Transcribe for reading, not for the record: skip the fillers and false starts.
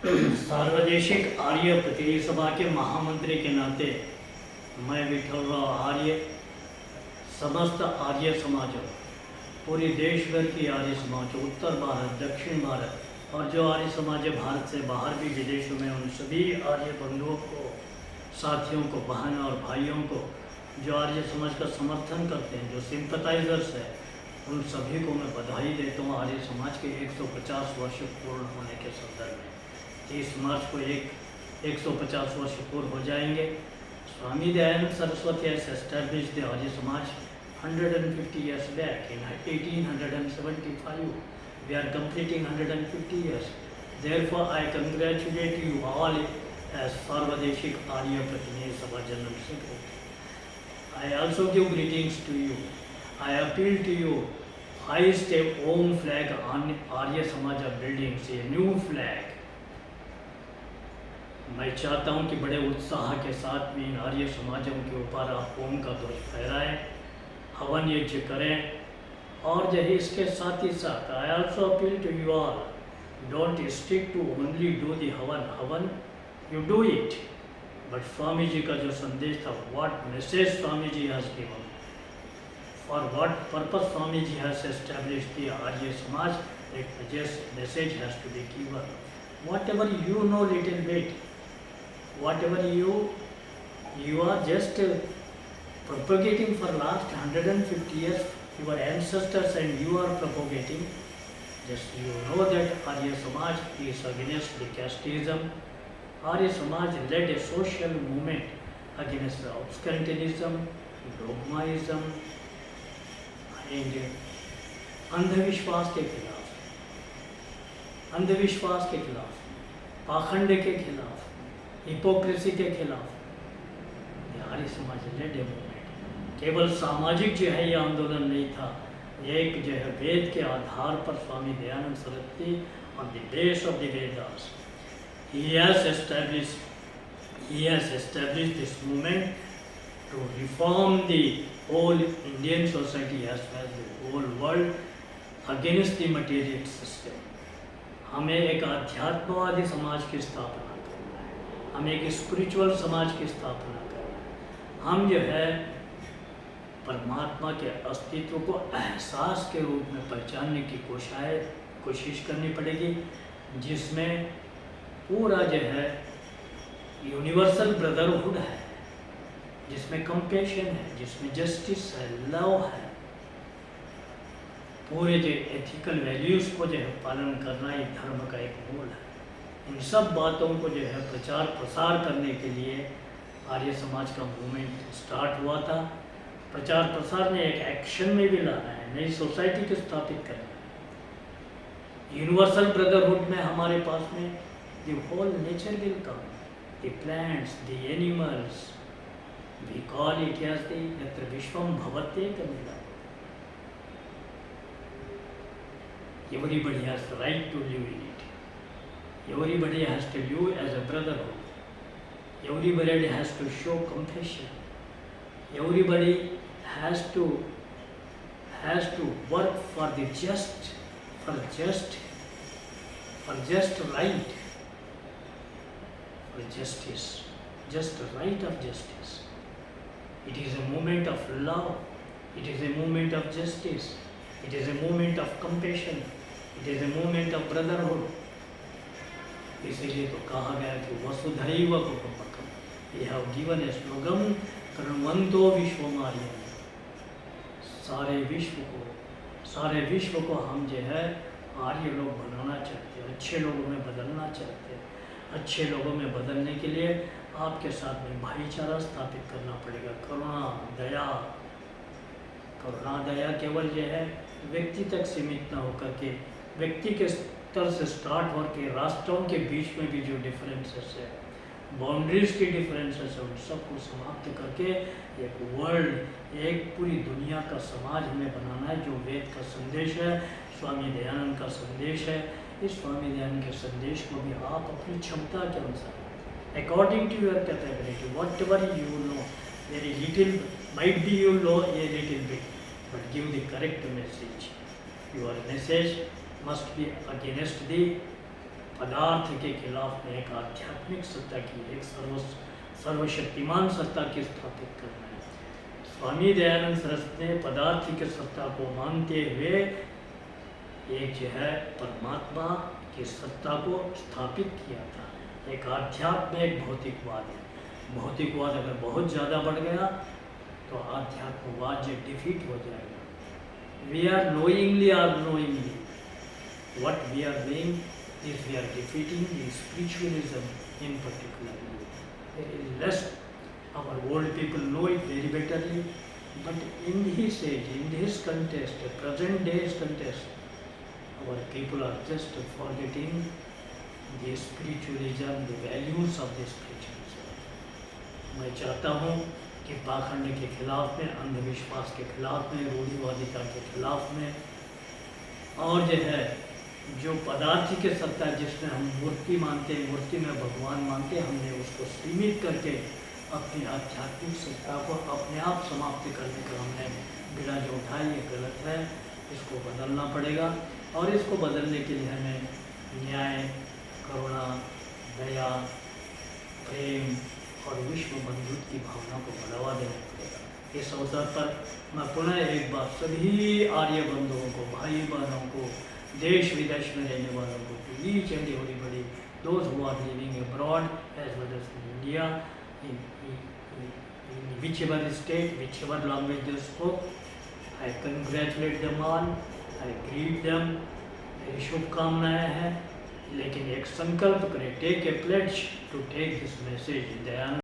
सार्वदेशिक आर्य प्रतिनिधि सभा के महामंत्री के नाते मैं विठलराव आर्य समस्त आर्य समाजों, पूरी देश भर की आर्य समाज, उत्तर भारत, दक्षिण भारत और जो आर्य समाज है भारत से बाहर भी विदेशों में, उन सभी आर्य बंधुओं को, साथियों को, बहन और भाइयों को जो आर्य समाज का समर्थन करते हैं, जो सिंपथाइजर्स है, उन सभी को मैं बधाई देता हूँ आर्य समाज के 150 वर्ष पूर्ण होने के संदर्भ में। 30 मार्च को 150 वर्ष पूर्ण हो जाएंगे। स्वामी Dayanand Saraswati has established the Arya Samaj 150 years back in 1875. We are completing 150 years. Therefore, I congratulate you all as Sarvadeshik Arya Pratinidhi Sabha General Secretary. I also give greetings to you. I appeal to you, hoist a own flag on Arya Samaj buildings, a new flag. मैं चाहता हूं कि बड़े उत्साह के साथ में इन आर्य समाजों के ऊपर आप ओम का ध्वज फहराएं, हवन यज्ञ करें और जो है इसके साथ ही साथ I also appeal to you all, don't stick to only do the havan, you do it, but Swami ji का जो संदेश था, what message Swami ji has given, for what purpose Swami ji has established the Arya Samaj, एक message has to be given. Whatever you know little bit, whatever you are just propagating for last 150 years, your ancestors and you are propagating, just you know that Arya Samaj is against the casteism. Arya Samaj led a social movement against the obscurantism, dogmaism and अंधविश्वास के खिलाफ, अंधविश्वास के खिलाफ, पाखंड के खिलाफ, hypocrisy के खिलाफ आर्य समाज लेड मूवमेंट. केवल सामाजिक जो है ये आंदोलन नहीं था, एक जो है वेद के आधार पर Swami Dayanand Saraswati on the base of the Vedas he has established this movement to reform the whole Indian society as well as the whole world against the material system. हमें एक आध्यात्मवादी समाज की स्थापना करना है, हमें एक स्पिरिचुअल समाज की स्थापना करना है. हम जो है परमात्मा के अस्तित्व को एहसास के रूप में पहचानने की कोशिश करनी पड़ेगी, जिसमें पूरा जो है यूनिवर्सल ब्रदरहुड है, जिसमें कंपैशन है, जिसमें जस्टिस है, लव है, पूरे जो एथिकल वैल्यूज़ को जो है पालन करना ये धर्म का एक मूल है. इन सब बातों को जो है प्रचार प्रसार करने के लिए आर्य समाज का मूवमेंट स्टार्ट हुआ था. प्रचार प्रसार ने एक एक्शन में भी लाना है, नई सोसाइटी को स्थापित करना है. यूनिवर्सल ब्रदरहुड में हमारे पास में the whole nature will come, the plants, the animals, we call it as the यत्र विश्वम भवत्येक मिला. Everybody has the right to live in it. Everybody has to live as a brotherhood. Everybody has to show compassion. Everybody has to work for the just right, for justice, just right of justice. It is a movement of love. It is a movement of justice. It is a movement of compassion. It is a movement of brotherhood. इसीलिए तो कहा गया कि वसुधैव कुटुम्बकम. We have given a slogan, कर्मवन्तो विश्वमार्यम. सारे विश्व को हम जो है आर्य लोग बनाना चाहते हैं, अच्छे लोगों में बदलना चाहते हैं. अच्छे लोगों में बदलने के लिए आपके साथ में भाईचारा स्थापित करना पड़ेगा. करुणा दया केवल जो है व्यक्ति तक सीमित न होकर के व्यक्ति के स्तर से स्टार्ट होकर राष्ट्रों के बीच में भी जो डिफरेंसेस है, बाउंड्रीज की डिफरेंसेस है, उन सबको समाप्त करके एक वर्ल्ड, एक पूरी दुनिया का समाज हमें बनाना है, जो वेद का संदेश है, स्वामी दयानंद का संदेश है. इस स्वामी दयानंद के संदेश को भी आप अपनी क्षमता के अनुसार, according to your capability, whatever you know, very little might be you know a little bit, but give the correct message. Your message must be against the पदार्थ के खिलाफ में एक आध्यात्मिक सत्ता की, एक सर्वशक्तिमान सत्ता की स्थापित करना है। स्वामी दयानंद सरस्वती ने पदार्थ की सत्ता को मानते हुए एक जो है परमात्मा की सत्ता को स्थापित किया था। एक आध्यात्म, एक भौतिकवाद है। भौतिकवाद अगर बहुत ज़्यादा बढ़ गया तो आध्यात्मवाद जो डिफीट हो जाएगा। We are knowingly or unknowingly, what we are doing is we are defeating the spiritualism in particular. There is less, our old people know it very betterly, but in this age, in this contest, present day's contest, our people are just forgetting the spiritualism, the values of the spiritualism. मैं चाहता हूँ कि पाखंड के खिलाफ में, अंधविश्वास के खिलाफ में, रूढ़िवादिता के खिलाफ में, और जो है जो पदार्थ की सत्ता जिसमें हम मूर्ति मानते हैं, मूर्ति में भगवान मानते हैं, हमने उसको सीमित करके अपनी आध्यात्मिक सत्ता को अपने आप समाप्त करने का हमने बिना जो उठाया, ये गलत है। इसको बदलना पड़ेगा और इसको बदलने के लिए हमें न्याय, करुणा, दया, प्रेम और विश्व बंधुत्व की भावना को बढ़ावा देना पड़ेगा। इस अवसर पर मैं पुनः एक बार सभी आर्य बंधुओं को, भाई बहनों को, देश विदेश में रहने वालों को, each and everybody, those who are living abroad as well as in India, in whichever state, whichever language they spoke, I congratulate them all, I greet them, मेरी शुभकामनाएं हैं। लेकिन एक संकल्प करें, take a pledge to take this message. Dayanand